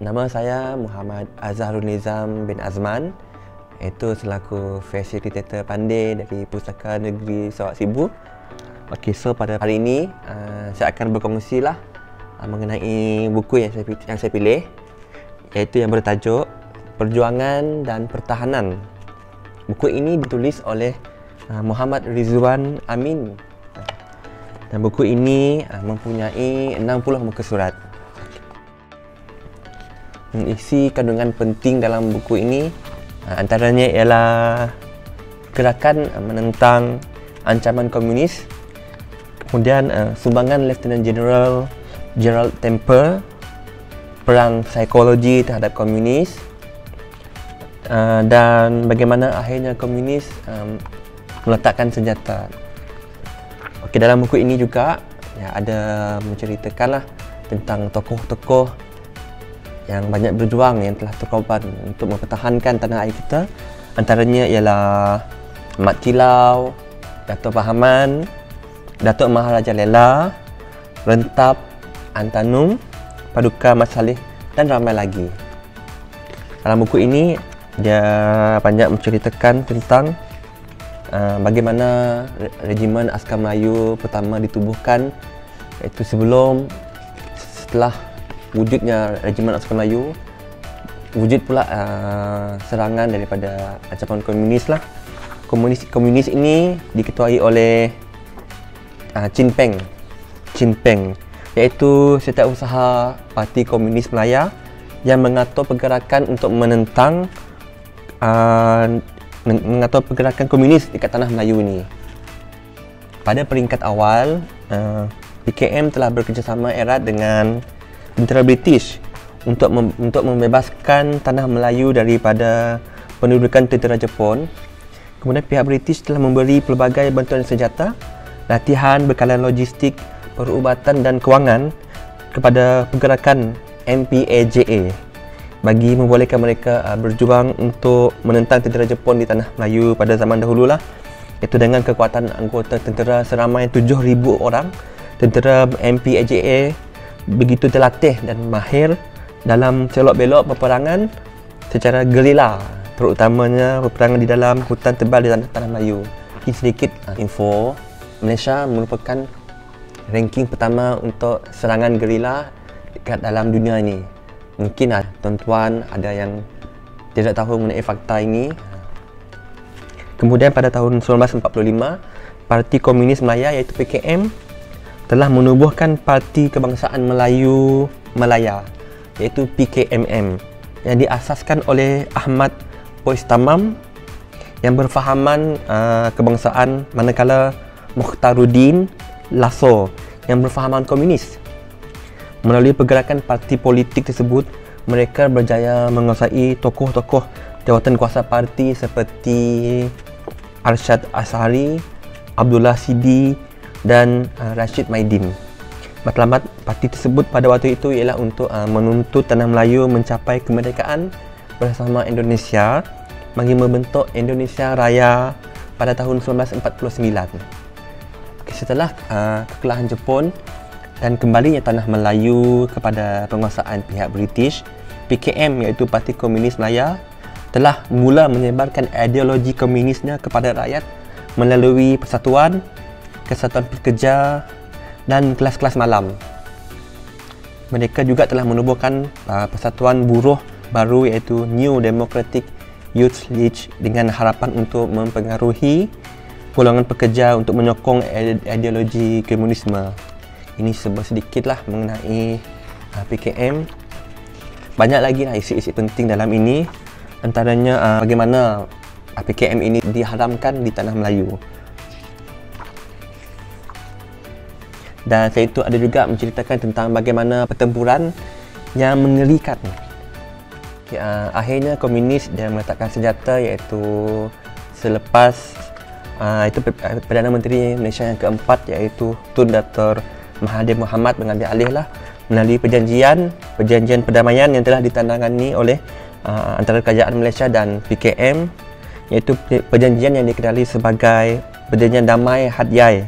Nama saya Muhammad Azharul Nizam bin Azman, iaitu selaku fasilitator pandai dari Pustaka Negeri Sarawak Sibu. Okey, so pada hari ini saya akan berkongsi mengenai buku yang saya pilih, iaitu yang bertajuk Perjuangan dan Pertahanan. Buku ini ditulis oleh Muhammad Rizwan Amin, dan buku ini mempunyai 60 muka surat. Isi kandungan penting dalam buku ini antaranya ialah gerakan menentang ancaman komunis, kemudian sumbangan Lieutenant General Gerald Temple, perang psikologi terhadap komunis, dan bagaimana akhirnya komunis meletakkan senjata. Okey, dalam buku ini juga ada menceritakanlah tentang tokoh-tokoh yang banyak berjuang, yang telah terkorban untuk mempertahankan tanah air kita. Antaranya ialah Mat Kilau, Dato' Pahaman, Dato' Maharaja Lela, Rentap Antanum, Paduka Mat Saleh dan ramai lagi. Dalam buku ini dia banyak menceritakan tentang bagaimana regimen Askar Melayu pertama ditubuhkan, iaitu setelah wujudnya regimen Askar Melayu, wujud pula serangan daripada ancaman komunis lah. Komunis ini diketuai oleh Chin Peng, iaitu setiausaha Parti Komunis Melaya yang mengatur pergerakan untuk menentang mengatur pergerakan komunis dekat tanah Melayu ni. Pada peringkat awal, PKM telah bekerjasama erat dengan tentera British untuk membebaskan tanah Melayu daripada pendudukan tentera Jepun. Kemudian pihak British telah memberi pelbagai bantuan senjata, latihan, bekalan logistik, perubatan dan kewangan kepada pergerakan MPAJA bagi membolehkan mereka berjuang untuk menentang tentera Jepun di tanah Melayu pada zaman dahulu lah. Itu dengan kekuatan anggota tentera seramai 7,000 orang. Tentera MPAJA begitu terlatih dan mahir dalam selok-belok peperangan secara gerila, terutamanya peperangan di dalam hutan tebal di tanah Melayu. Ini sedikit info. Malaysia merupakan ranking pertama untuk serangan gerila dekat dalam dunia ini. Mungkin tuan-tuan ada yang tidak tahu mengenai fakta ini. Kemudian pada tahun 1945, Parti Komunis Melaya iaitu PKM telah menubuhkan Parti Kebangsaan Melayu Melaya iaitu PKMM yang diasaskan oleh Ahmad Pois Tamam yang berfahaman kebangsaan, manakala Mukhtaruddin Lasso yang berfahaman komunis. Melalui pergerakan parti politik tersebut, mereka berjaya menguasai tokoh-tokoh jawatan kuasa parti seperti Arsyad Ashari, Abdullah Sidi dan Rashid Maidin. Matlamat parti tersebut pada waktu itu ialah untuk menuntut tanah Melayu mencapai kemerdekaan bersama Indonesia bagi membentuk Indonesia Raya pada tahun 1949. Setelah kekalahan Jepun dan kembalinya tanah Melayu kepada penguasaan pihak British, PKM iaitu Parti Komunis Melaya telah mula menyebarkan ideologi komunisnya kepada rakyat melalui persatuan, kesatuan pekerja dan kelas-kelas malam. Mereka juga telah menubuhkan persatuan buruh baru iaitu New Democratic Youth League dengan harapan untuk mempengaruhi golongan pekerja untuk menyokong ideologi komunisme. Ini sedikitlah mengenai PKM. Banyak lagi isi-isi penting dalam ini, antaranya bagaimana PKM ini diharamkan di tanah Melayu. Dan selain itu ada juga menceritakan tentang bagaimana pertempuran yang mengerikan. Akhirnya komunis dia meletakkan senjata, iaitu selepas itu Perdana Menteri Malaysia yang keempat iaitu Tun Dr. Mahathir Mohamad mengambil alih melalui perjanjian perdamaian yang telah ditandatangani oleh antara kerajaan Malaysia dan PKM, iaitu perjanjian yang dikenali sebagai Perjanjian Damai Hat Yai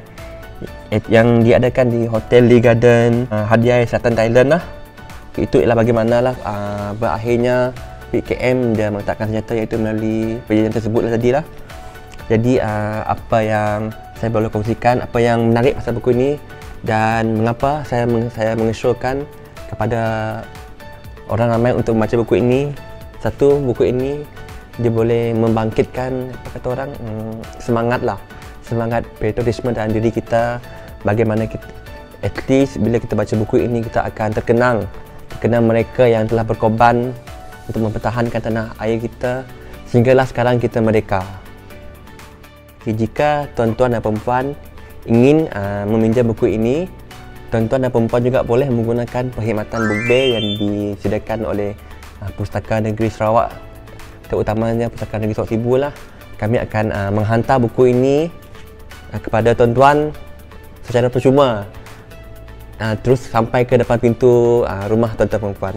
yang diadakan di Hotel Lee Garden, Hat Yai, Selatan Thailand lah itu ialah bagaimanalah berakhirnya PKM dia meletakkan senjata, iaitu melalui perjanjian tersebutlah tadilah. Jadi apa yang saya boleh kongsikan, apa yang menarik pasal buku ini dan mengapa saya mengesyorkan kepada orang ramai untuk membaca buku ini. Satu, buku ini dia boleh membangkitkan apa kata orang semangat patriotisme dalam diri kita. Bagaimana kita, at least bila kita baca buku ini, kita akan terkenang mereka yang telah berkorban untuk mempertahankan tanah air kita sehinggalah sekarang kita merdeka. Jika tuan-tuan dan perempuan ingin meminjam buku ini, tuan-tuan dan perempuan juga boleh menggunakan perkhidmatan book bay yang disediakan oleh Pustaka Negeri Sarawak, terutamanya Pustaka Negeri Sarawak Sibu lah. Kami akan menghantar buku ini kepada tuan-tuan secara percuma, terus sampai ke depan pintu rumah tuan-tuan perempuan.